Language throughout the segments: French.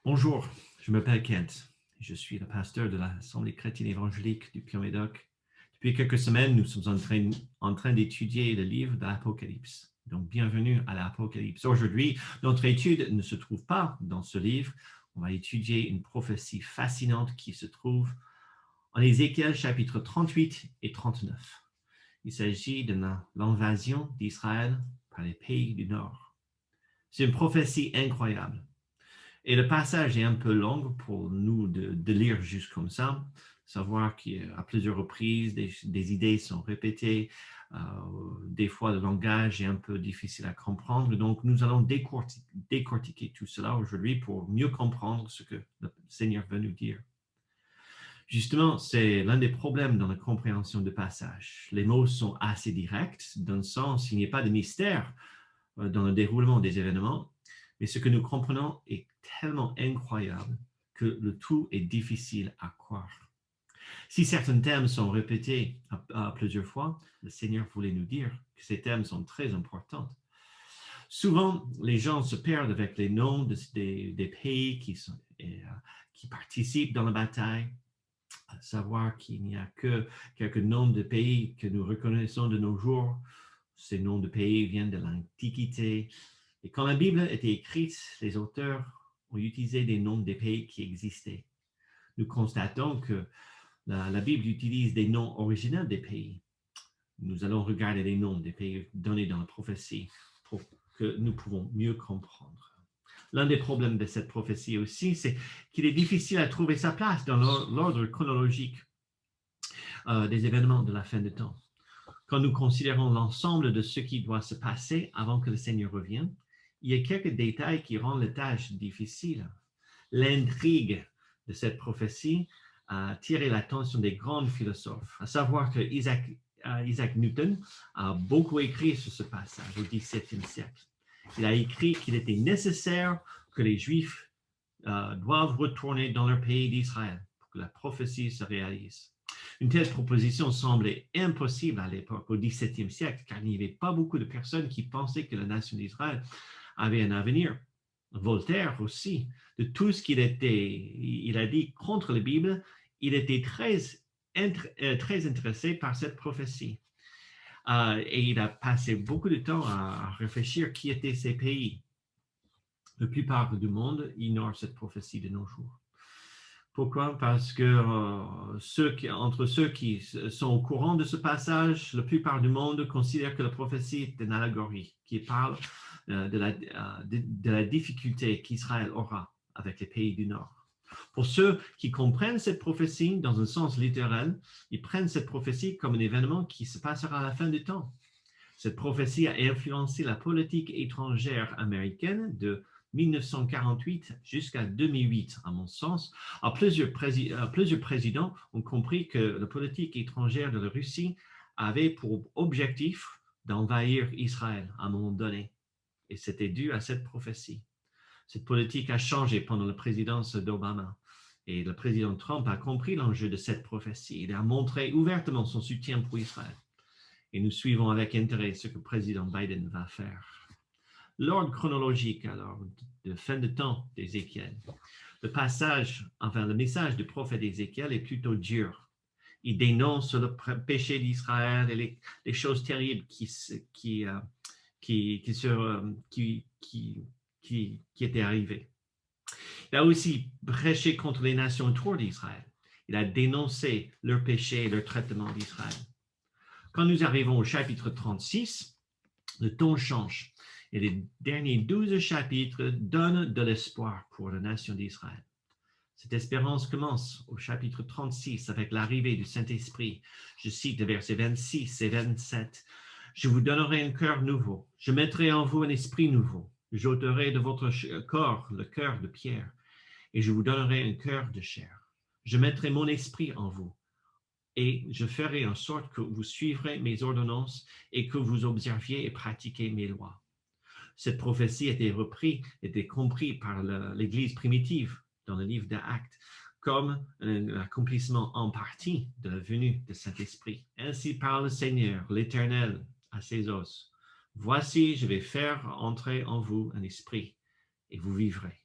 Bonjour, je m'appelle Kent. Je suis le pasteur de l'Assemblée chrétienne évangélique du Pied-Médoc. Depuis quelques semaines, nous sommes en train d'étudier le livre de l'Apocalypse. Donc, bienvenue à l'Apocalypse. Aujourd'hui, notre étude ne se trouve pas dans ce livre. On va étudier une prophétie fascinante qui se trouve en Ézéchiel chapitre 38 et 39. Il s'agit de l'invasion d'Israël par les pays du Nord. C'est une prophétie incroyable. Et le passage est un peu long pour nous de lire juste comme ça, savoir qu'à plusieurs reprises, des idées sont répétées, des fois le langage est un peu difficile à comprendre. Donc, nous allons décortiquer tout cela aujourd'hui pour mieux comprendre ce que le Seigneur veut nous dire. Justement, c'est l'un des problèmes dans la compréhension de passage. Les mots sont assez directs, dans le sens il n'y a pas de mystère dans le déroulement des événements, mais ce que nous comprenons est tellement incroyable que le tout est difficile à croire. Si certains thèmes sont répétés à plusieurs fois, le Seigneur voulait nous dire que ces thèmes sont très importants. Souvent, les gens se perdent avec les noms des pays qui participent dans la bataille, à savoir qu'il n'y a que quelques noms de pays que nous reconnaissons de nos jours. Ces noms de pays viennent de l'Antiquité. Et quand la Bible était écrite, les auteurs ont utilisé des noms des pays qui existaient. Nous constatons que la Bible utilise des noms originels des pays. Nous allons regarder les noms des pays donnés dans la prophétie pour que nous pouvons mieux comprendre. L'un des problèmes de cette prophétie aussi, c'est qu'il est difficile à trouver sa place dans l'ordre chronologique des événements de la fin de temps. Quand nous considérons l'ensemble de ce qui doit se passer avant que le Seigneur revienne, il y a quelques détails qui rendent la tâche difficile. L'intrigue de cette prophétie a tiré l'attention des grands philosophes, à savoir que Isaac Newton a beaucoup écrit sur ce passage au XVIIe siècle. Il a écrit qu'il était nécessaire que les Juifs doivent retourner dans leur pays d'Israël pour que la prophétie se réalise. Une telle proposition semblait impossible à l'époque, au XVIIe siècle, car il n'y avait pas beaucoup de personnes qui pensaient que la nation d'Israël avait un avenir. Voltaire aussi, de tout ce qu'il a dit contre la Bible, il était très intéressé par cette prophétie. Et il a passé beaucoup de temps à réfléchir qui étaient ces pays. La plupart du monde ignore cette prophétie de nos jours. Pourquoi? Parce que entre ceux qui sont au courant de ce passage, la plupart du monde considère que la prophétie est une allégorie qui parle de la difficulté qu'Israël aura avec les pays du Nord. Pour ceux qui comprennent cette prophétie dans un sens littéral, ils prennent cette prophétie comme un événement qui se passera à la fin du temps. Cette prophétie a influencé la politique étrangère américaine de 1948 jusqu'à 2008, à mon sens. Plusieurs présidents ont compris que la politique étrangère de la Russie avait pour objectif d'envahir Israël à un moment donné. Et c'était dû à cette prophétie. Cette politique a changé pendant la présidence d'Obama. Et le président Trump a compris l'enjeu de cette prophétie. Il a montré ouvertement son soutien pour Israël. Et nous suivons avec intérêt ce que le président Biden va faire. L'ordre chronologique, alors, de fin de temps d'Ézéchiel. Le message du prophète Ézéchiel est plutôt dur. Il dénonce le péché d'Israël et les choses terribles qui étaient arrivées. Il a aussi prêché contre les nations autour d'Israël. Il a dénoncé leur péché et leur traitement d'Israël. Quand nous arrivons au chapitre 36, le ton change et les derniers 12 chapitres donnent de l'espoir pour la nation d'Israël. Cette espérance commence au chapitre 36 avec l'arrivée du Saint-Esprit. Je cite les versets 26 et 27. « Je vous donnerai un cœur nouveau. Je mettrai en vous un esprit nouveau. J'ôterai de votre corps le cœur de pierre et je vous donnerai un cœur de chair. Je mettrai mon esprit en vous. Et je ferai en sorte que vous suivrez mes ordonnances et que vous observiez et pratiquiez mes lois. » Cette prophétie était comprise par l'Église primitive dans le livre d'Actes comme un accomplissement en partie de la venue de Saint-Esprit. Ainsi parle le Seigneur, l'Éternel, à ses os. Voici, je vais faire entrer en vous un esprit et vous vivrez.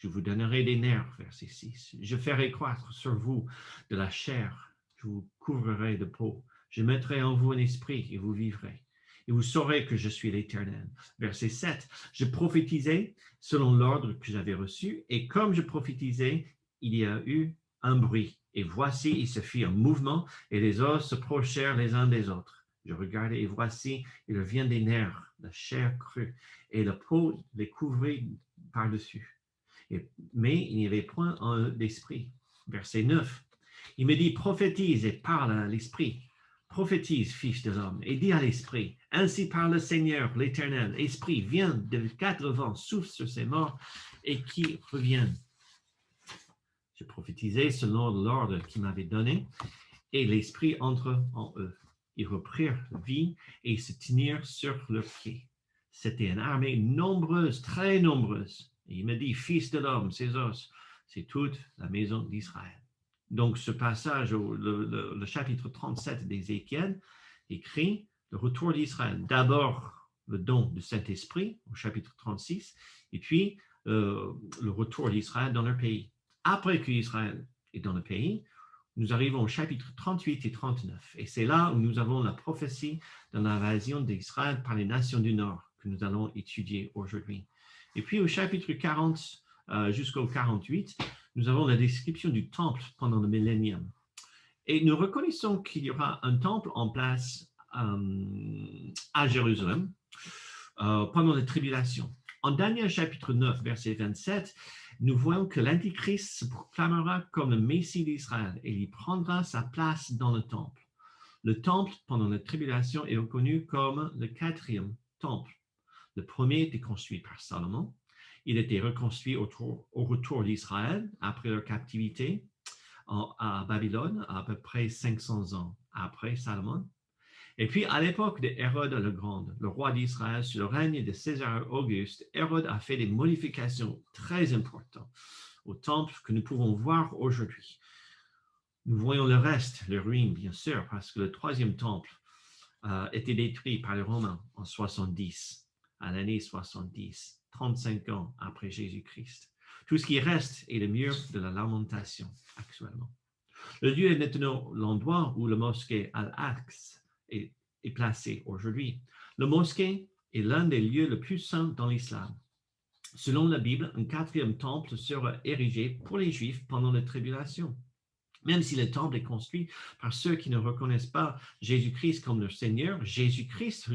Je vous donnerai des nerfs, verset 6. Je ferai croître sur vous de la chair. Je vous couvrirai de peau. Je mettrai en vous un esprit et vous vivrez. Et vous saurez que je suis l'Éternel. Verset 7. Je prophétisais selon l'ordre que j'avais reçu, et comme je prophétisais, il y a eu un bruit. Et voici, il se fit un mouvement, et les os se prochèrent les uns des autres. Je regardais, et voici, il revient des nerfs, la chair crue, et la peau les couvrit par-dessus. Mais il n'y avait point d'esprit. Verset 9. Il me dit, prophétise et parle à l'esprit. Prophétise, fils de l'homme, et dis à l'esprit, ainsi parle le Seigneur, l'Éternel, esprit, viens de quatre vents, souffle sur ces morts, et qui reviennent. Je prophétisais selon l'ordre qu'il m'avait donné, et l'esprit entre en eux. Ils reprirent vie et se tenirent sur leurs pieds. C'était une armée nombreuse, très nombreuse. Et il me dit, fils de l'homme, ces os, c'est toute la maison d'Israël. Donc, ce passage, le chapitre 37 d'Ézéchiel, écrit le retour d'Israël. D'abord, le don du Saint-Esprit, au chapitre 36, et puis le retour d'Israël dans leur pays. Après qu'Israël est dans le pays, nous arrivons au chapitre 38 et 39. Et c'est là où nous avons la prophétie de l'invasion d'Israël par les nations du Nord que nous allons étudier aujourd'hui. Et puis au chapitre 40 jusqu'au 48, nous avons la description du temple pendant le millénium. Et nous reconnaissons qu'il y aura un temple en place à Jérusalem pendant la tribulation. En Daniel chapitre 9, verset 27, nous voyons que l'Antichrist se proclamera comme le Messie d'Israël et il prendra sa place dans le temple. Le temple, pendant la tribulation, est reconnu comme le quatrième temple. Le premier était construit par Salomon. Il était reconstruit au retour d'Israël après leur captivité à Babylone, à peu près 500 ans après Salomon. Et puis, à l'époque de Hérode le Grand, le roi d'Israël, sous le règne de César Auguste, Hérode a fait des modifications très importantes au temple que nous pouvons voir aujourd'hui. Nous voyons le reste, les ruines, bien sûr, parce que le troisième temple était détruit par les Romains en 70, à l'année 70, 35 ans après Jésus-Christ. Tout ce qui reste est le mur de la lamentation actuellement. Le lieu est maintenant l'endroit où le mosquée Al-Aqsa est placé aujourd'hui. Le mosquée est l'un des lieux les plus saints dans l'islam. Selon la Bible, un quatrième temple sera érigé pour les Juifs pendant la tribulation. Même si le temple est construit par ceux qui ne reconnaissent pas Jésus-Christ comme leur Seigneur, Jésus-Christ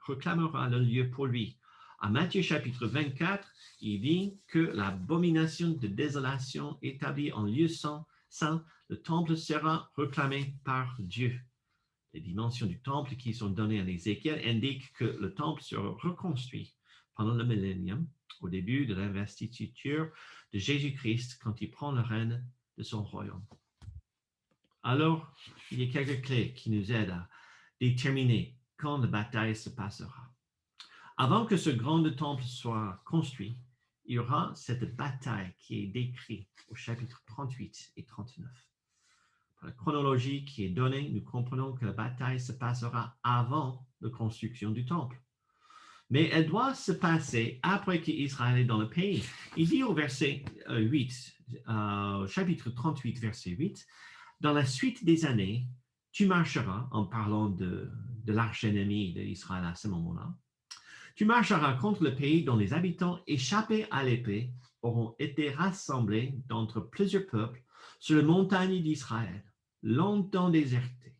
réclamera le lieu pour lui. À Matthieu chapitre 24, il dit que l'abomination de désolation établie en lieu saint, le temple sera réclamé par Dieu. Les dimensions du temple qui sont données à Ézéchiel indiquent que le temple sera reconstruit pendant le millénium, au début de l'investiture de Jésus-Christ quand il prend le règne de son royaume. Alors, il y a quelques clés qui nous aident à déterminer quand la bataille se passera. Avant que ce grand temple soit construit, il y aura cette bataille qui est décrite au chapitre 38 et 39. Par la chronologie qui est donnée, nous comprenons que la bataille se passera avant la construction du temple. Mais elle doit se passer après qu'Israël est dans le pays. Il dit au verset 8, chapitre 38, verset 8, « Dans la suite des années, tu marcheras, en parlant de l'arch ennemi d'Israël à ce moment-là, tu marcheras contre le pays dont les habitants échappés à l'épée auront été rassemblés d'entre plusieurs peuples sur les montagnes d'Israël, longtemps désertés,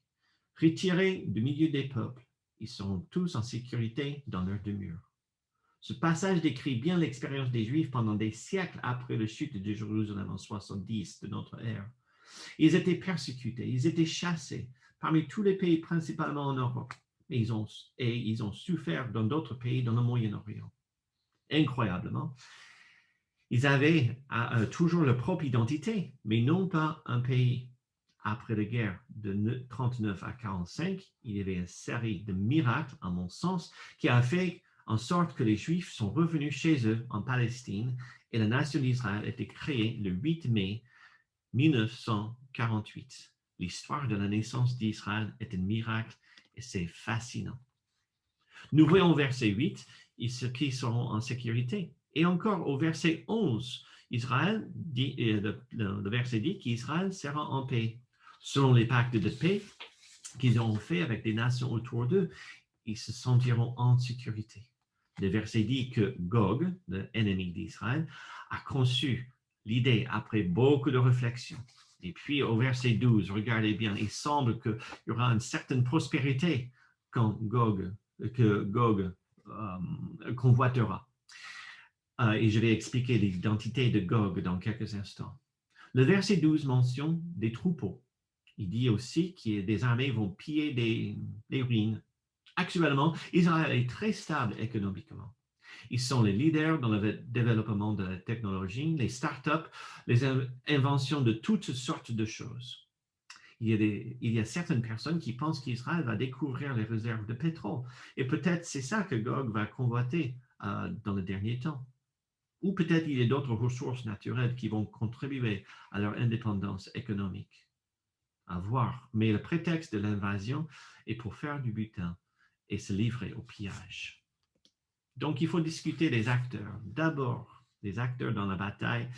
retirés du milieu des peuples. Ils seront tous en sécurité dans leur demeure. » Ce passage décrit bien l'expérience des Juifs pendant des siècles après la chute de Jérusalem en 70 de notre ère. Ils étaient persécutés, ils étaient chassés parmi tous les pays, principalement en Europe. Et ils ont souffert dans d'autres pays dans le Moyen-Orient. Incroyablement, ils avaient toujours leur propre identité, mais non pas un pays. Après la guerre de 39 à 45, il y avait une série de miracles, à mon sens, qui a fait en sorte que les Juifs sont revenus chez eux en Palestine et la nation d'Israël a été créée le 8 mai 1948. L'histoire de la naissance d'Israël est un miracle et c'est fascinant. Nous voyons au verset 8, ceux qui seront en sécurité. Et encore au verset 11, Israël dit, le verset dit qu'Israël sera en paix. Selon les pactes de paix qu'ils ont fait avec des nations autour d'eux, ils se sentiront en sécurité. Le verset dit que Gog, l'ennemi d'Israël, a conçu l'idée après beaucoup de réflexion. Et puis au verset 12, regardez bien, il semble qu'il y aura une certaine prospérité quand Gog convoitera. Et je vais expliquer l'identité de Gog dans quelques instants. Le verset 12 mentionne des troupeaux. Il dit aussi que des armées vont piller des ruines. Actuellement, Israël est très stable économiquement. Ils sont les leaders dans le développement de la technologie, les startups, les inventions de toutes sortes de choses. Il y a certaines personnes qui pensent qu'Israël va découvrir les réserves de pétrole. Et peut-être c'est ça que Gog va convoiter dans le dernier temps. Ou peut-être il y a d'autres ressources naturelles qui vont contribuer à leur indépendance économique. À voir. Mais le prétexte de l'invasion est pour faire du butin et se livrer au pillage. Donc, il faut discuter des acteurs. D'abord, les acteurs dans la bataille.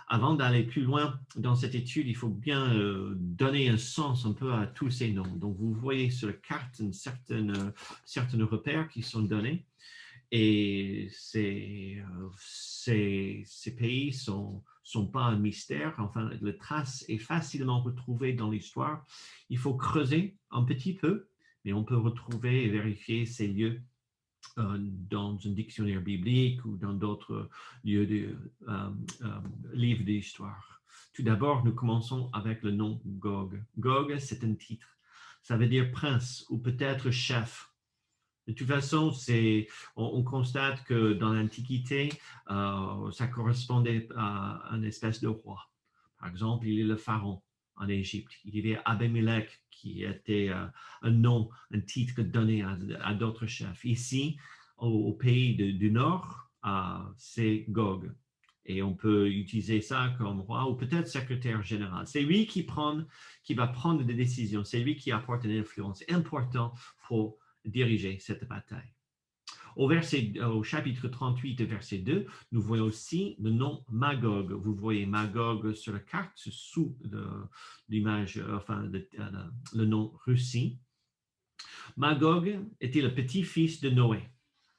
Avant d'aller plus loin dans cette étude, il faut bien donner un sens un peu à tous ces noms. Donc, vous voyez sur la carte certains repères qui sont donnés. Et ces pays sont pas un mystère. Enfin, la trace est facilement retrouvée dans l'histoire. Il faut creuser un petit peu, mais on peut retrouver et vérifier ces lieux dans un dictionnaire biblique ou dans d'autres lieux de livres d'histoire. Tout d'abord, nous commençons avec le nom Gog. Gog, c'est un titre. Ça veut dire prince ou peut-être chef. De toute façon, on constate que dans l'Antiquité, ça correspondait à une espèce de roi. Par exemple, il y a le pharaon en Égypte. Il y avait Abimelech qui était un nom, un titre donné à d'autres chefs. Ici, au pays du Nord, c'est Gog. Et on peut utiliser ça comme roi ou peut-être secrétaire général. C'est lui qui va prendre des décisions. C'est lui qui apporte une influence importante pour diriger cette bataille. Au chapitre 38, verset 2, nous voyons aussi le nom Magog. Vous voyez Magog sur la carte sous l'image, le nom Russie. Magog était le petit-fils de Noé.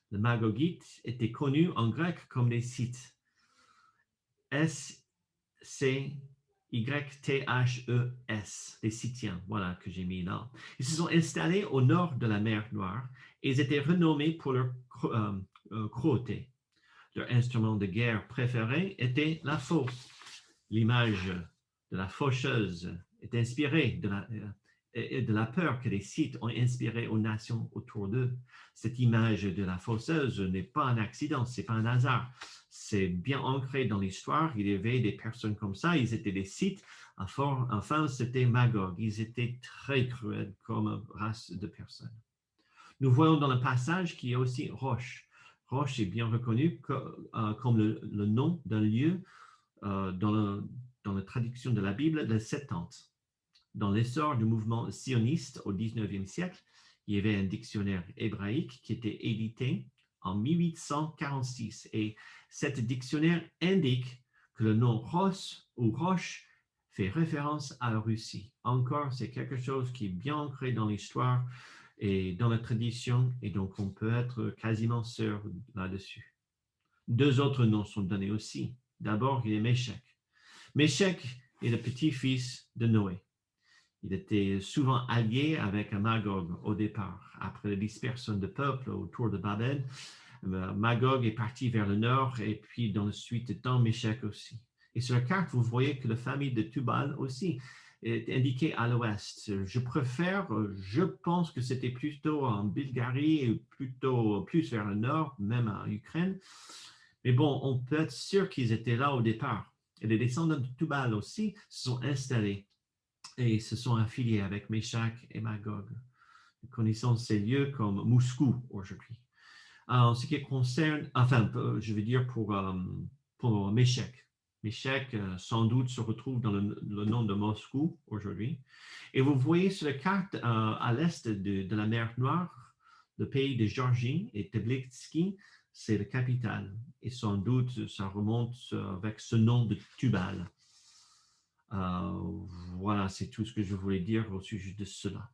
Les Magogites étaient connus en grec comme des Scythes. S-C-Y-T-H-E-S, les Scythiens, voilà que j'ai mis là. Ils se sont installés au nord de la mer Noire et ils étaient renommés pour leur cruauté. Leur instrument de guerre préféré était la faux. L'image de la faucheuse est inspirée de la peur que les Scythes ont inspiré aux nations autour d'eux. Cette image de la faucheuse n'est pas un accident, c'est pas un hasard. C'est bien ancré dans l'histoire. Il y avait des personnes comme ça, ils étaient des Scythes. Enfin, c'était Magog. Ils étaient très cruels comme race de personnes. Nous voyons dans le passage qu'il y a aussi Roche. Roche est bien reconnu comme le nom d'un lieu dans la traduction de la Bible, le Septante. Dans l'essor du mouvement sioniste au 19e siècle, il y avait un dictionnaire hébraïque qui était édité en 1846 et cet dictionnaire indique que le nom Ros ou Roche fait référence à la Russie. Encore, c'est quelque chose qui est bien ancré dans l'histoire et dans la tradition et donc on peut être quasiment sûr là-dessus. Deux autres noms sont donnés aussi. D'abord, il y a Méshek. Méshek est le petit-fils de Noé. Il était souvent allié avec Magog au départ. Après la dispersion de peuples autour de Babel, Magog est parti vers le nord et puis dans la suite de temps, Méshek aussi. Et sur la carte, vous voyez que la famille de Tubal aussi est indiquée à l'ouest. Je pense que c'était plutôt en Bulgarie, plus vers le nord, même en Ukraine. Mais bon, on peut être sûr qu'ils étaient là au départ. Et les descendants de Tubal aussi se sont installés et se sont affiliés avec Méshek et Magog. Nous connaissons ces lieux comme Moscou aujourd'hui. En ce qui concerne, je veux dire pour Méshek. Méshek, sans doute, se retrouve dans le nom de Moscou aujourd'hui. Et vous voyez sur la carte à l'est de la mer Noire, le pays de Géorgie et Tbilisi c'est la capitale. Et sans doute, ça remonte avec ce nom de Tubal. Voilà, c'est tout ce que je voulais dire au sujet de cela.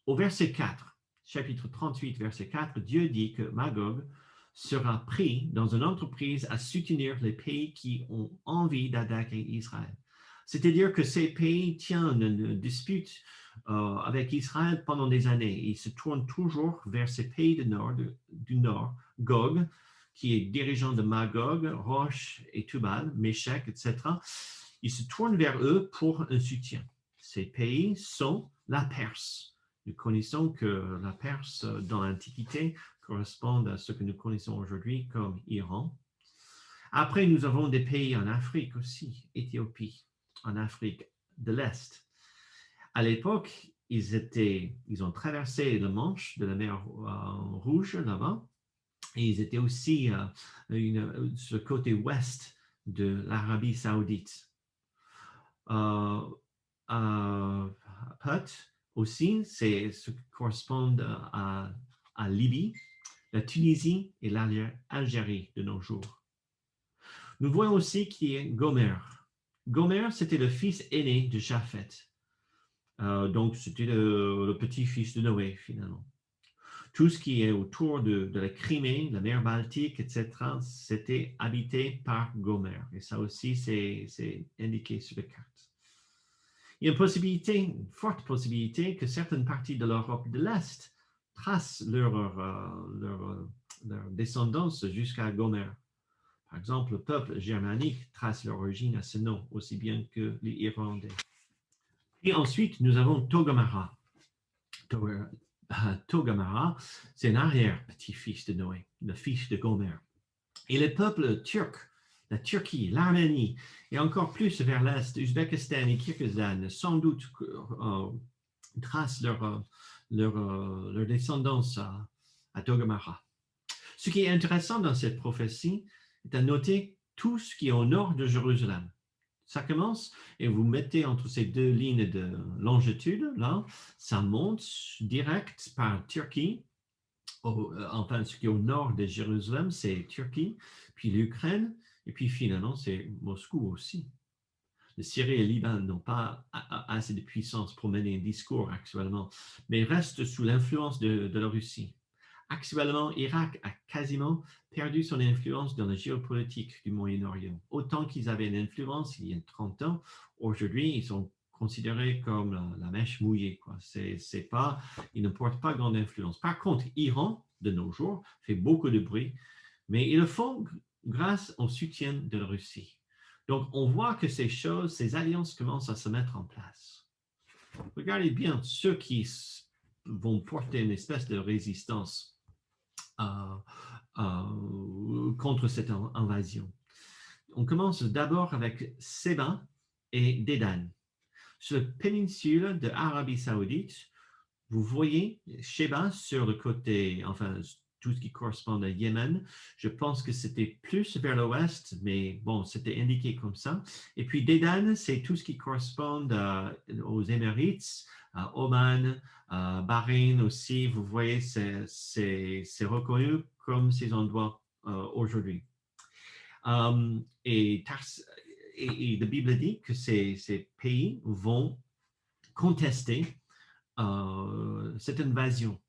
Au verset 4, chapitre 38, verset 4, Dieu dit que Magog sera pris dans une entreprise à soutenir les pays qui ont envie d'attaquer Israël. C'est-à-dire que ces pays tiennent une dispute avec Israël pendant des années. Ils se tournent toujours vers ces pays du nord, Gog, qui est dirigeant de Magog, Rosh et Tubal, Méshec, etc. Ils se tournent vers eux pour un soutien. Ces pays sont la Perse. Nous connaissons que la Perse, dans l'Antiquité, correspond à ce que nous connaissons aujourd'hui comme Iran. Après, nous avons des pays en Afrique aussi, Éthiopie, en Afrique de l'Est. À l'époque, ils ont traversé le Manche de la mer Rouge là-bas, et ils étaient aussi sur le côté ouest de l'Arabie Saoudite. Put aussi, c'est ce qui correspond à Libye, la Tunisie et l'Algérie de nos jours. Nous voyons aussi qu'il y a Gomer. Gomer, c'était le fils aîné de Japheth. Donc, c'était le petit-fils de Noé, finalement. Tout ce qui est autour de la Crimée, la mer Baltique, etc., c'était habité par Gomer. Et ça aussi, c'est indiqué sur la carte. Il y a une forte possibilité que certaines parties de l'Europe de l'Est tracent leur descendance jusqu'à Gomer. Par exemple, le peuple germanique trace l'origine à ce nom, aussi bien que les Irlandais. Et ensuite, nous avons Togarmah. Togarmah, c'est un arrière-petit-fils de Noé, le fils de Gomer. Et le peuple turc, la Turquie, l'Arménie, et encore plus vers l'est, Ouzbékistan et Kirghizistan, sans doute tracent leur descendance à Togarmah. Ce qui est intéressant dans cette prophétie est à noter tout ce qui est au nord de Jérusalem. Ça commence et vous mettez entre ces deux lignes de longitude, là, ça monte direct par Turquie. Enfin, ce qui est au nord de Jérusalem, c'est Turquie, puis l'Ukraine, et puis finalement, c'est Moscou aussi. La Syrie et le Liban n'ont pas assez de puissance pour mener un discours actuellement, mais restent sous l'influence de la Russie. Actuellement, Irak a quasiment perdu son influence dans la géopolitique du Moyen-Orient. Autant qu'ils avaient une influence il y a 30 ans, aujourd'hui, ils sont considérés comme la mèche mouillée, quoi. Ils ne portent pas grande influence. Par contre, Iran, de nos jours, fait beaucoup de bruit, mais ils le font grâce au soutien de la Russie. Donc, on voit que ces alliances commencent à se mettre en place. Regardez bien ceux qui vont porter une espèce de résistance contre cette invasion. On commence d'abord avec Séba et Dédan. Sur la péninsule de l'Arabie Saoudite, vous voyez Sheba sur le côté, enfin, tout ce qui correspond à Yémen. Je pense que c'était plus vers l'ouest, mais bon, c'était indiqué comme ça. Et puis Dédan, c'est tout ce qui correspond aux Émirates, à Oman, Bahreïn aussi. Vous voyez, c'est reconnu comme ces endroits aujourd'hui. Et la Bible dit que ces pays vont contester cette invasion.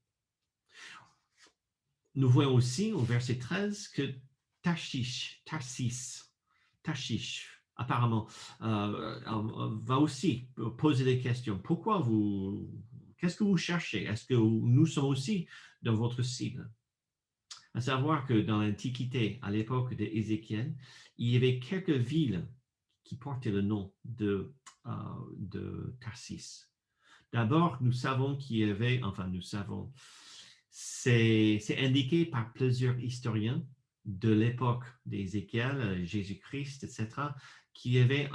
Nous voyons aussi au verset 13 que Tarsis, apparemment, va aussi poser des questions. Qu'est-ce que vous cherchez? Est-ce que nous sommes aussi dans votre cible? À savoir que dans l'Antiquité, à l'époque d'Ézéchiel, il y avait quelques villes qui portaient le nom de Tarsis. D'abord, nous savons qu'il y avait, c'est indiqué par plusieurs historiens de l'époque d'Ézéchiel, Jésus-Christ, etc., qu'il y avait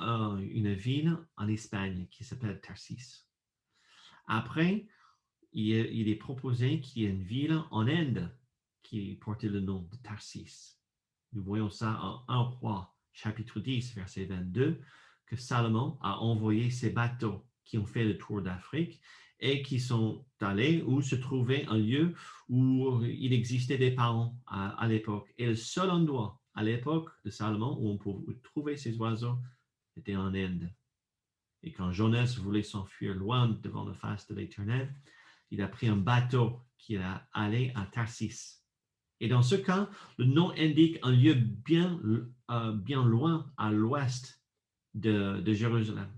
une ville en Espagne qui s'appelle Tarsis. Après, il est proposé qu'il y ait une ville en Inde qui portait le nom de Tarsis. Nous voyons ça en 1 Roi, chapitre 10, verset 22, que Salomon a envoyé ses bateaux qui ont fait le tour d'Afrique et qui sont allés où se trouvait un lieu où il existait des parents à l'époque. Et le seul endroit à l'époque de Salomon où on pouvait trouver ces oiseaux était en Inde. Et quand Jonas voulait s'enfuir loin devant la face de l'Éternel, il a pris un bateau qui est allé à Tarsis. Et dans ce cas, le nom indique un lieu bien loin à l'ouest de Jérusalem.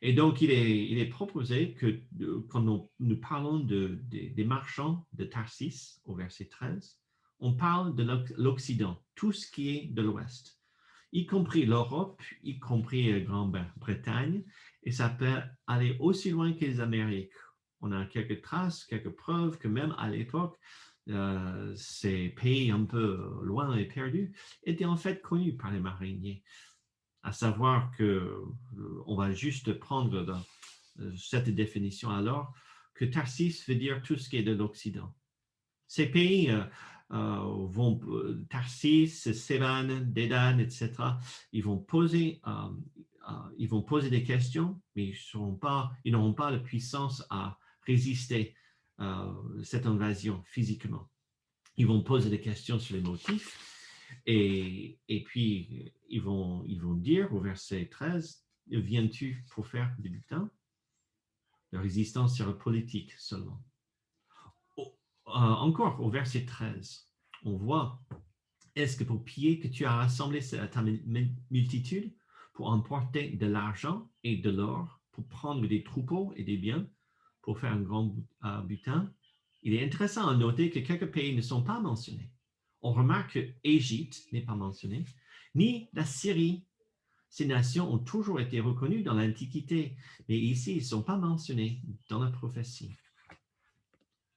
Et donc, il est proposé que quand nous parlons des marchands de Tarsis, au verset 13, on parle de l'Occident, tout ce qui est de l'Ouest, y compris l'Europe, y compris Grande-Bretagne, et ça peut aller aussi loin que les Amériques. On a quelques traces, quelques preuves que même à l'époque, ces pays un peu loin et perdus étaient en fait connus par les mariniers. À savoir qu'on va juste prendre cette définition alors, que Tarsis veut dire tout ce qui est de l'Occident. Ces pays vont, Tarsis, Séban, Dédan, etc., ils vont poser des questions, mais ils n'auront pas la puissance à résister à cette invasion physiquement. Ils vont poser des questions sur les motifs et puis ils vont dire au verset 13, viens-tu pour faire du butin? La résistance sur la politique seulement. Encore au verset 13, on voit, est-ce que pour piller que tu as rassemblé ta multitude pour emporter de l'argent et de l'or, pour prendre des troupeaux et des biens, pour faire un grand butin? Il est intéressant à noter que quelques pays ne sont pas mentionnés. On remarque que l'Égypte n'est pas mentionné, ni la Syrie. Ces nations ont toujours été reconnues dans l'Antiquité, mais ici, ils ne sont pas mentionnés dans la prophétie.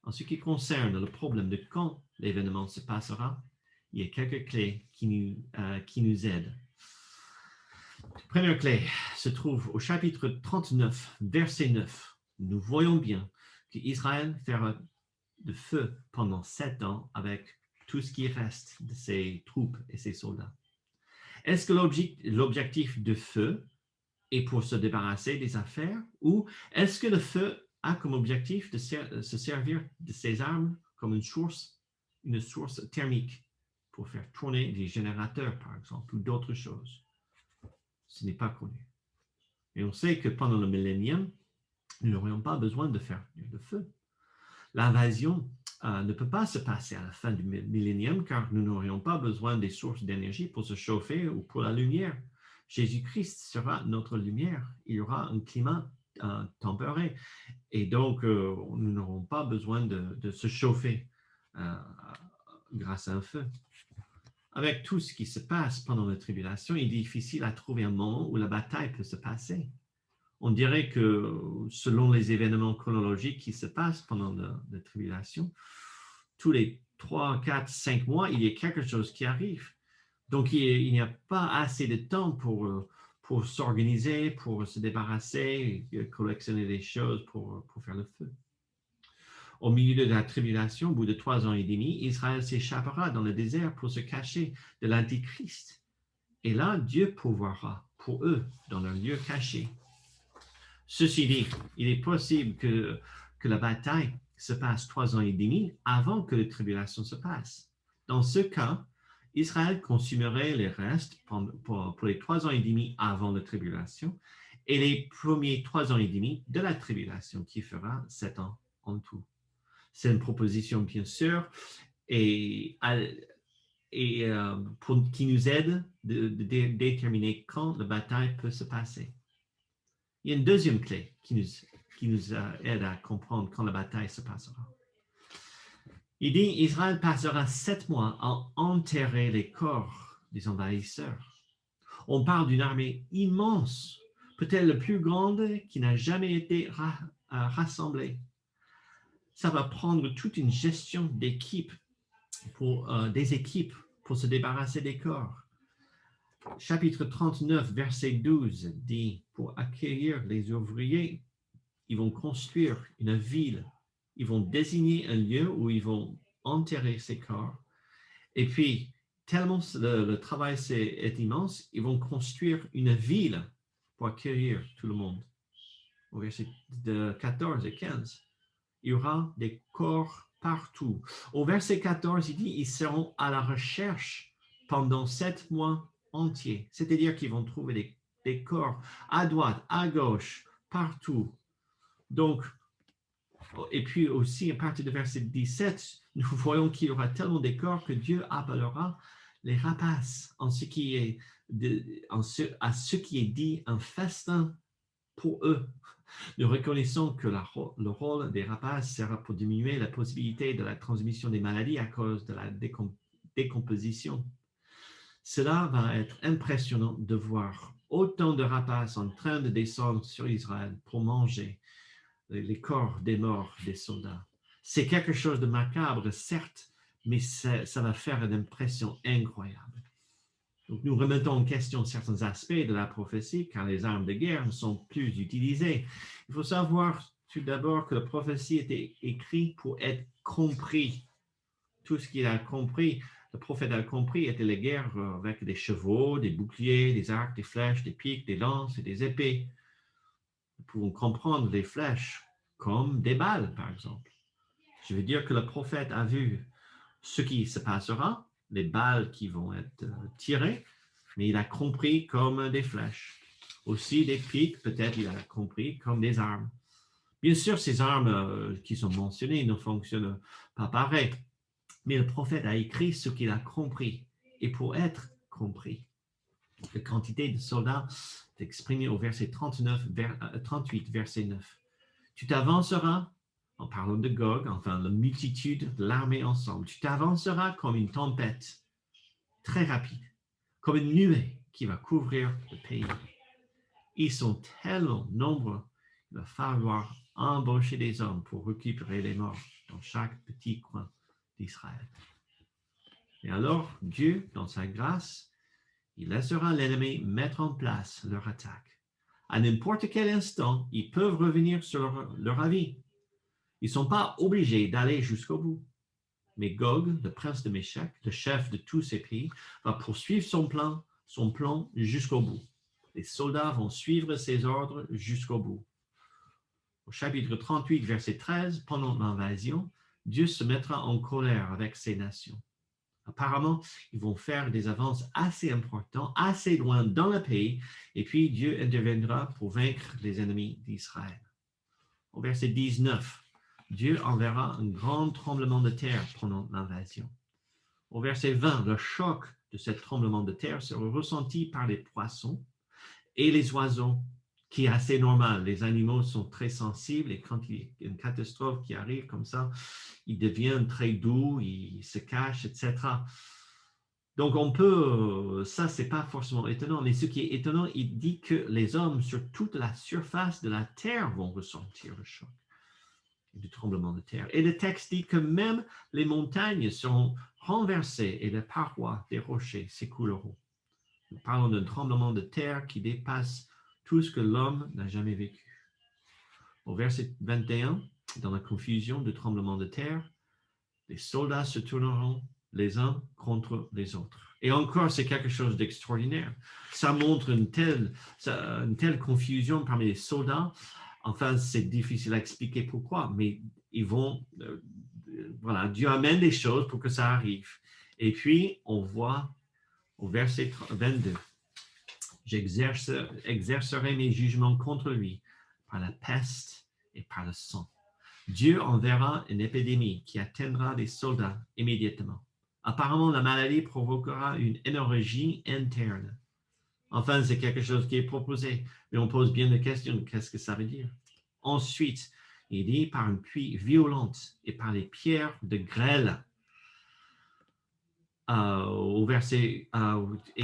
En ce qui concerne le problème de quand l'événement se passera, il y a quelques clés qui nous aident. La première clé se trouve au chapitre 39, verset 9. Nous voyons bien qu'Israël fera de feu pendant 7 ans avec tout ce qui reste de ses troupes et ses soldats. Est-ce que l'objectif de feu est pour se débarrasser des affaires ou est-ce que le feu a comme objectif de se servir de ces armes comme une source thermique pour faire tourner des générateurs, par exemple, ou d'autres choses? Ce n'est pas connu. Et on sait que pendant le millénium, nous n'aurions pas besoin de faire de feu. L'invasion ne peut pas se passer à la fin du millénium car nous n'aurions pas besoin des sources d'énergie pour se chauffer ou pour la lumière. Jésus-Christ sera notre lumière. Il y aura un climat tempéré et donc nous n'aurons pas besoin de se chauffer grâce à un feu. Avec tout ce qui se passe pendant la tribulation, il est difficile à trouver un moment où la bataille peut se passer. On dirait que selon les événements chronologiques qui se passent pendant la tribulation, tous les 3, 4, 5 mois, il y a quelque chose qui arrive. Donc, il n'y a pas assez de temps pour s'organiser, pour se débarrasser, collectionner des choses pour faire le feu. Au milieu de la tribulation, au bout de 3 ans et demi, Israël s'échappera dans le désert pour se cacher de l'Antichrist. Et là, Dieu pourvoira pour eux dans leur lieu caché. Ceci dit, il est possible que la bataille se passe 3 ans et demi avant que la tribulation se passe. Dans ce cas, Israël consumerait les restes pour les 3 ans et demi avant la tribulation et les premiers 3 ans et demi de la tribulation qui fera 7 ans en tout. C'est une proposition bien sûr et qui nous aide de déterminer quand la bataille peut se passer. Il y a une deuxième clé qui nous aide à comprendre quand la bataille se passera. Il dit, Israël passera 7 mois à enterrer les corps des envahisseurs. On parle d'une armée immense, peut-être la plus grande qui n'a jamais été rassemblée. Ça va prendre toute une gestion d'équipe des équipes pour se débarrasser des corps. Chapitre 39, verset 12 dit, pour accueillir les ouvriers, ils vont construire une ville, ils vont désigner un lieu où ils vont enterrer ces corps. Et puis, tellement le travail est immense, ils vont construire une ville pour accueillir tout le monde. au verset de 14 et 15. Il y aura des corps partout. Au verset 14, il dit, ils seront à la recherche pendant 7 mois entiers. C'est-à-dire qu'ils vont trouver des corps à droite, à gauche, partout. Donc, et puis aussi, à partir du verset 17, nous voyons qu'il y aura tellement de corps que Dieu appellera les rapaces à ce qui est dit un festin pour eux. Nous reconnaissons que le rôle des rapaces sera pour diminuer la possibilité de la transmission des maladies à cause de la décomposition. Cela va être impressionnant de voir autant de rapaces en train de descendre sur Israël pour manger les corps des morts des soldats. C'est quelque chose de macabre, certes, mais ça va faire une impression incroyable. Donc, nous remettons en question certains aspects de la prophétie, car les armes de guerre ne sont plus utilisées. Il faut savoir tout d'abord que la prophétie était écrite pour être compris. Tout ce qu'il a compris, le prophète a compris, était les guerres avec des chevaux, des boucliers, des arcs, des flèches, des piques, des lances et des épées. Nous pouvons comprendre les flèches comme des balles, par exemple. Je veux dire que le prophète a vu ce qui se passera, les balles qui vont être tirées, mais il a compris comme des flèches. Aussi des piques, peut-être il a compris comme des armes. Bien sûr, ces armes qui sont mentionnées ne fonctionnent pas pareil, mais le prophète a écrit ce qu'il a compris, et pour être compris. La quantité de soldats est exprimée au verset 38, verset 9. Tu t'avanceras, en parlant de Gog, enfin la multitude de l'armée ensemble, tu t'avanceras comme une tempête très rapide, comme une nuée qui va couvrir le pays. Ils sont tellement nombreux, il va falloir embaucher des hommes pour récupérer les morts dans chaque petit coin d'Israël. Et alors, Dieu, dans sa grâce, il laissera l'ennemi mettre en place leur attaque. À n'importe quel instant, ils peuvent revenir sur leur avis. Ils ne sont pas obligés d'aller jusqu'au bout. Mais Gog, le prince de Méshech, le chef de tous ces pays, va poursuivre son plan jusqu'au bout. Les soldats vont suivre ses ordres jusqu'au bout. Au chapitre 38, verset 13, pendant l'invasion, Dieu se mettra en colère avec ces nations. Apparemment, ils vont faire des avances assez importantes, assez loin dans le pays, et puis Dieu interviendra pour vaincre les ennemis d'Israël. Au verset 19, Dieu enverra un grand tremblement de terre pendant l'invasion. Au verset 20, le choc de ce tremblement de terre sera ressenti par les poissons et les oiseaux, qui est assez normal. Les animaux sont très sensibles et quand il y a une catastrophe qui arrive comme ça, ils deviennent très doux, ils se cachent, etc. Donc on peut, ça c'est pas forcément étonnant, mais ce qui est étonnant, il dit que les hommes sur toute la surface de la terre vont ressentir le choc du tremblement de terre. Et le texte dit que même les montagnes seront renversées et les parois des rochers s'écouleront. Nous parlons d'un tremblement de terre qui dépasse tout ce que l'homme n'a jamais vécu. Au verset 21, dans la confusion du tremblement de terre, les soldats se tourneront les uns contre les autres. Et encore, c'est quelque chose d'extraordinaire. Ça montre une telle confusion parmi les soldats. Enfin, c'est difficile à expliquer pourquoi, mais ils vont, voilà, Dieu amène des choses pour que ça arrive. Et puis, on voit au verset 22, j'exercerai mes jugements contre lui par la peste et par le sang. Dieu enverra une épidémie qui atteindra les soldats immédiatement. Apparemment, la maladie provoquera une hémorragie interne. Enfin, c'est quelque chose qui est proposé, mais on pose bien la question, qu'est-ce que ça veut dire? Ensuite, il dit par une pluie violente et par les pierres de grêle. Et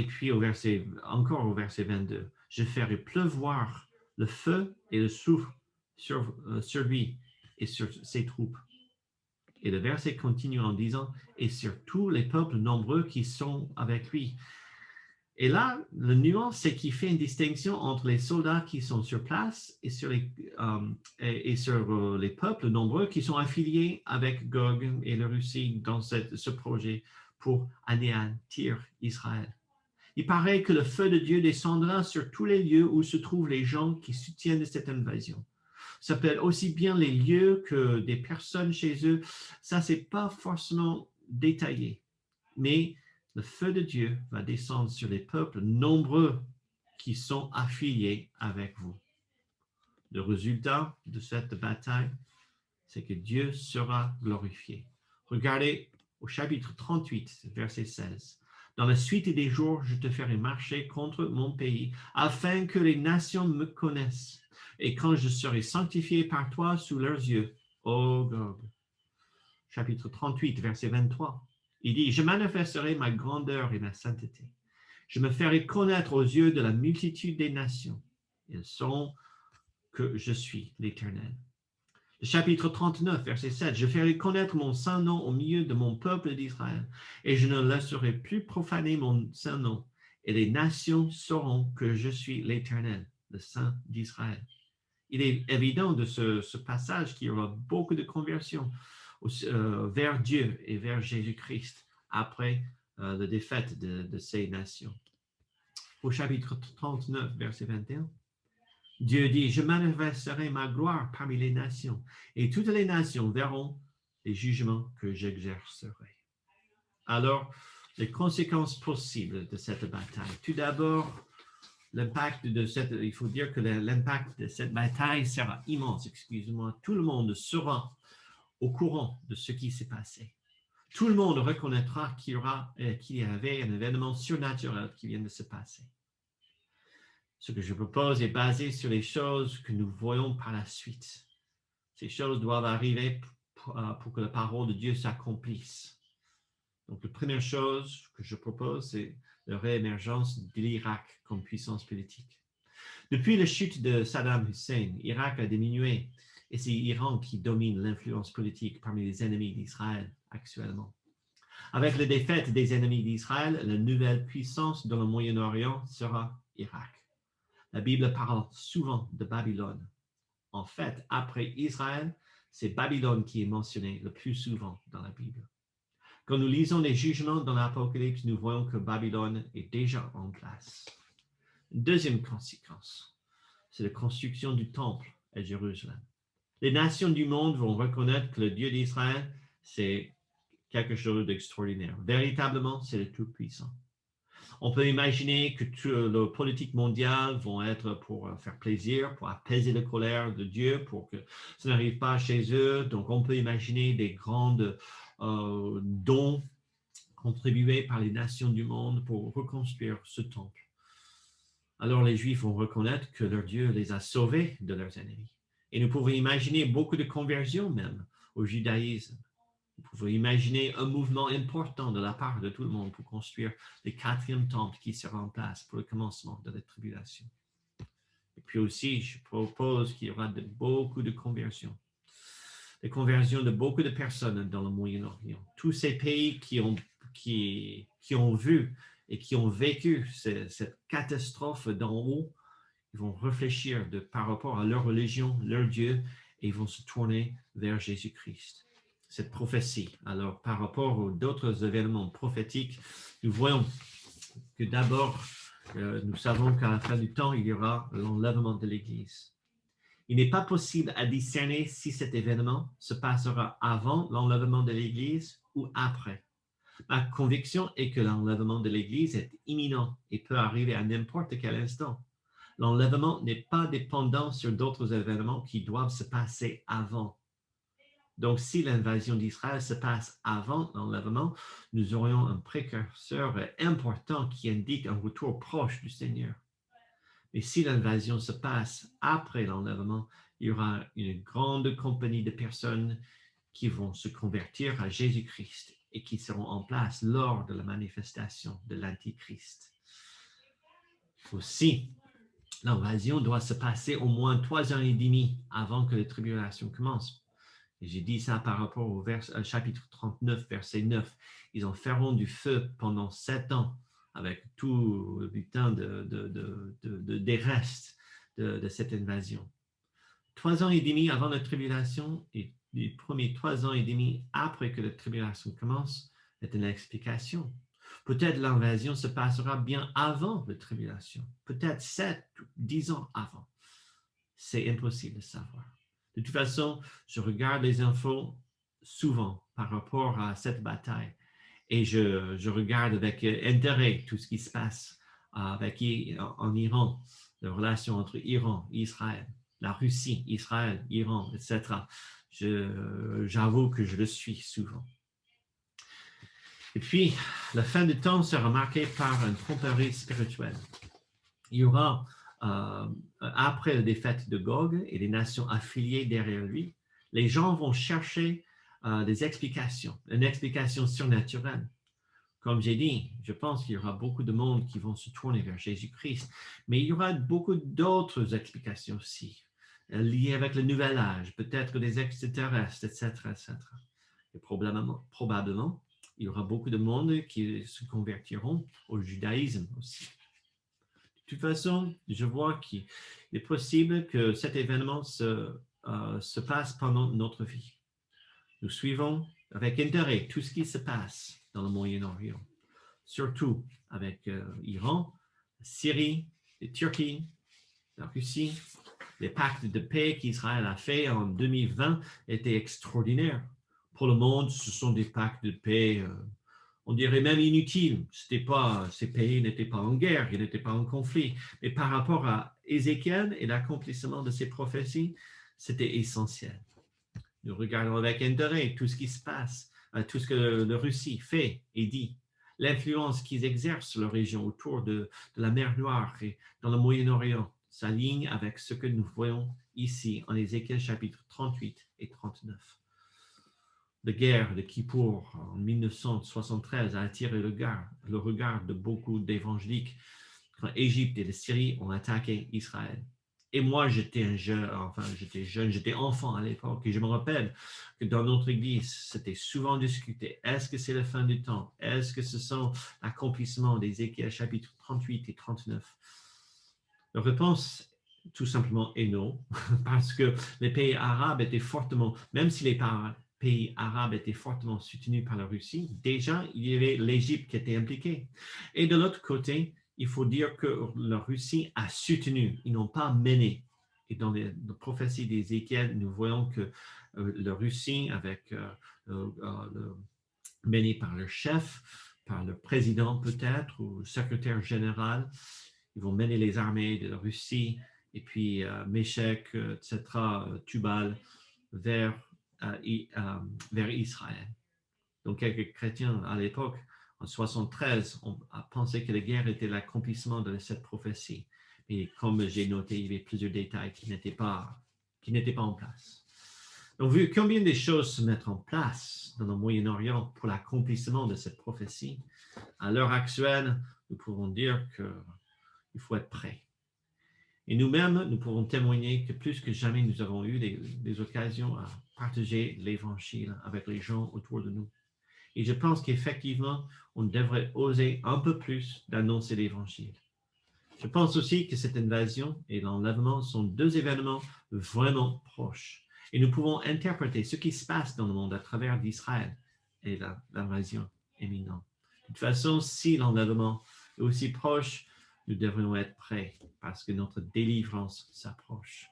puis encore au verset 22, je ferai pleuvoir le feu et le soufre sur lui et sur ses troupes. Et le verset continue en disant, et sur tous les peuples nombreux qui sont avec lui. Et là, le nuance, c'est qu'il fait une distinction entre les soldats qui sont sur place et sur les peuples nombreux qui sont affiliés avec Gog et la Russie dans ce projet pour anéantir Israël. Il paraît que le feu de Dieu descendra sur tous les lieux où se trouvent les gens qui soutiennent cette invasion. Ça peut être aussi bien les lieux que des personnes chez eux. Ça, c'est pas forcément détaillé. Mais le feu de Dieu va descendre sur les peuples nombreux qui sont affiliés avec vous. Le résultat de cette bataille, c'est que Dieu sera glorifié. Regardez au chapitre 38, verset 16. Dans la suite des jours, je te ferai marcher contre mon pays, afin que les nations me connaissent. Et quand je serai sanctifié par toi sous leurs yeux, ô Gog. Chapitre 38, verset 23. Il dit, je manifesterai ma grandeur et ma sainteté. Je me ferai connaître aux yeux de la multitude des nations. Ils sauront que je suis l'Éternel. Le chapitre 39, verset 7, je ferai connaître mon saint nom au milieu de mon peuple d'Israël, et je ne laisserai plus profaner mon saint nom, et les nations sauront que je suis l'Éternel, le Saint d'Israël. Il est évident de ce passage qu'il y aura beaucoup de conversions vers Dieu et vers Jésus-Christ après la défaite de ces nations. Au chapitre 39, verset 21, Dieu dit, je manifesterai ma gloire parmi les nations, et toutes les nations verront les jugements que j'exercerai. Alors, les conséquences possibles de cette bataille. Tout d'abord, il faut dire que l'impact de cette bataille sera immense, excusez-moi. Tout le monde sera au courant de ce qui s'est passé. Tout le monde reconnaîtra qu'il y avait un événement surnaturel qui vient de se passer. Ce que je propose est basé sur les choses que nous voyons par la suite. Ces choses doivent arriver pour que la parole de Dieu s'accomplisse. Donc, la première chose que je propose, c'est la réémergence de l'Irak comme puissance politique. Depuis la chute de Saddam Hussein, l'Irak a diminué et c'est l'Iran qui domine l'influence politique parmi les ennemis d'Israël actuellement. Avec la défaite des ennemis d'Israël, la nouvelle puissance dans le Moyen-Orient sera l'Irak. La Bible parle souvent de Babylone. En fait, après Israël, c'est Babylone qui est mentionné le plus souvent dans la Bible. Quand nous lisons les jugements dans l'Apocalypse, nous voyons que Babylone est déjà en place. Deuxième conséquence, c'est la construction du temple à Jérusalem. Les nations du monde vont reconnaître que le Dieu d'Israël, c'est quelque chose d'extraordinaire. Véritablement, c'est le Tout-Puissant. On peut imaginer que la politique mondiale vont être pour faire plaisir, pour apaiser la colère de Dieu, pour que ça n'arrive pas chez eux. Donc, on peut imaginer des grandes dons contribués par les nations du monde pour reconstruire ce temple. Alors, les Juifs vont reconnaître que leur Dieu les a sauvés de leurs ennemis. Et nous pouvons imaginer beaucoup de conversions même au judaïsme. Vous pouvez imaginer un mouvement important de la part de tout le monde pour construire le 4e temple qui sera en place pour le commencement de la tribulation. Et puis aussi, je propose qu'il y aura beaucoup de conversions. Les conversions de beaucoup de personnes dans le Moyen-Orient. Tous ces pays qui ont vu et qui ont vécu cette catastrophe d'en haut, ils vont réfléchir par rapport à leur religion, leur Dieu, et ils vont se tourner vers Jésus-Christ. Cette prophétie. Alors, par rapport aux d'autres événements prophétiques, nous voyons que d'abord, nous savons qu'à la fin du temps, il y aura l'enlèvement de l'Église. Il n'est pas possible à discerner si cet événement se passera avant l'enlèvement de l'Église ou après. Ma conviction est que l'enlèvement de l'Église est imminent et peut arriver à n'importe quel instant. L'enlèvement n'est pas dépendant sur d'autres événements qui doivent se passer avant. Donc, si l'invasion d'Israël se passe avant l'enlèvement, nous aurions un précurseur important qui indique un retour proche du Seigneur. Mais si l'invasion se passe après l'enlèvement, il y aura une grande compagnie de personnes qui vont se convertir à Jésus-Christ et qui seront en place lors de la manifestation de l'Antichrist. Aussi, l'invasion doit se passer au moins 3 ans et demi avant que la tribulation commence. Et j'ai dit ça par rapport au chapitre 39, verset 9. Ils en feront du feu pendant 7 ans avec tout le butin des restes de cette invasion. 3 ans et demi avant la tribulation et les premiers 3 ans et demi après que la tribulation commence est une explication. Peut-être l'invasion se passera bien avant la tribulation, peut-être 7 ou 10 ans avant. C'est impossible de savoir. De toute façon, je regarde les infos souvent par rapport à cette bataille et je regarde avec intérêt tout ce qui se passe en Iran, les relations entre Iran, Israël, la Russie, Israël, Iran, etc. J'avoue que je le suis souvent. Et puis, la fin du temps sera marquée par une tromperie spirituelle. Il y aura, après la défaite de Gog et les nations affiliées derrière lui, les gens vont chercher des explications, une explication surnaturelle. Comme j'ai dit, je pense qu'il y aura beaucoup de monde qui vont se tourner vers Jésus-Christ, mais il y aura beaucoup d'autres explications aussi, liées avec le nouvel âge, peut-être des extraterrestres, etc., etc. Et probablement, il y aura beaucoup de monde qui se convertiront au judaïsme aussi. De toute façon, je vois qu'il est possible que cet événement se passe pendant notre vie. Nous suivons avec intérêt tout ce qui se passe dans le Moyen-Orient, surtout avec l'Iran, la Syrie, la Turquie, la Russie. Les pactes de paix qu'Israël a fait en 2020 étaient extraordinaires. Pour le monde, ce sont des pactes de paix, on dirait même inutiles. Ces pays n'étaient pas en guerre, ils n'étaient pas en conflit. Mais par rapport à Ézéchiel et l'accomplissement de ses prophéties, c'était essentiel. Nous regardons avec intérêt tout ce qui se passe, tout ce que la Russie fait et dit, l'influence qu'ils exercent sur la région autour de la mer Noire et dans le Moyen-Orient s'aligne avec ce que nous voyons ici en Ézéchiel chapitre 38 et 39. La guerre de Kippour en 1973 a attiré le regard de beaucoup d'évangéliques quand Égypte et la Syrie ont attaqué Israël. Et moi, j'étais enfant à l'époque, et je me rappelle que dans notre église, c'était souvent discuté. Est-ce que c'est la fin du temps? Est-ce que ce sont l'accomplissements d'Ézéchiel chapitre 38 et 39? La réponse, tout simplement, est non, parce que les pays arabes étaient fortement, même si les pays arabes étaient fortement soutenus par la Russie, déjà, il y avait l'Égypte qui était impliquée. Et de l'autre côté, il faut dire que la Russie a soutenu, ils n'ont pas mené. Et dans les prophéties d'Ézéchiel, nous voyons que la Russie, menée par le chef, par le président peut-être, ou le secrétaire général, ils vont mener les armées de la Russie, et puis Méchec, etc., Tubal, vers Israël. Donc, quelques chrétiens à l'époque, en 73, on a pensé que la guerre était l'accomplissement de cette prophétie. Et comme j'ai noté, il y avait plusieurs détails qui n'étaient pas en place. Donc, vu combien de choses se mettent en place dans le Moyen-Orient pour l'accomplissement de cette prophétie, à l'heure actuelle, nous pouvons dire qu'il faut être prêt. Et nous-mêmes, nous pouvons témoigner que plus que jamais, nous avons eu des occasions à partager l'Évangile avec les gens autour de nous. Et je pense qu'effectivement, on devrait oser un peu plus d'annoncer l'Évangile. Je pense aussi que cette invasion et l'enlèvement sont deux événements vraiment proches. Et nous pouvons interpréter ce qui se passe dans le monde à travers d'Israël et l'invasion imminente. De toute façon, si l'enlèvement est aussi proche, nous devrions être prêts parce que notre délivrance s'approche.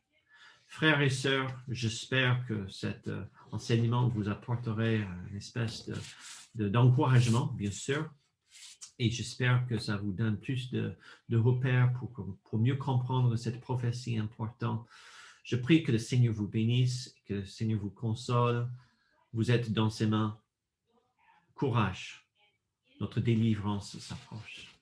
Frères et sœurs, j'espère que cet enseignement vous apporterait une espèce d'encouragement, bien sûr, et j'espère que ça vous donne plus de repères pour mieux comprendre cette prophétie importante. Je prie que le Seigneur vous bénisse, que le Seigneur vous console. Vous êtes dans ses mains. Courage, notre délivrance s'approche.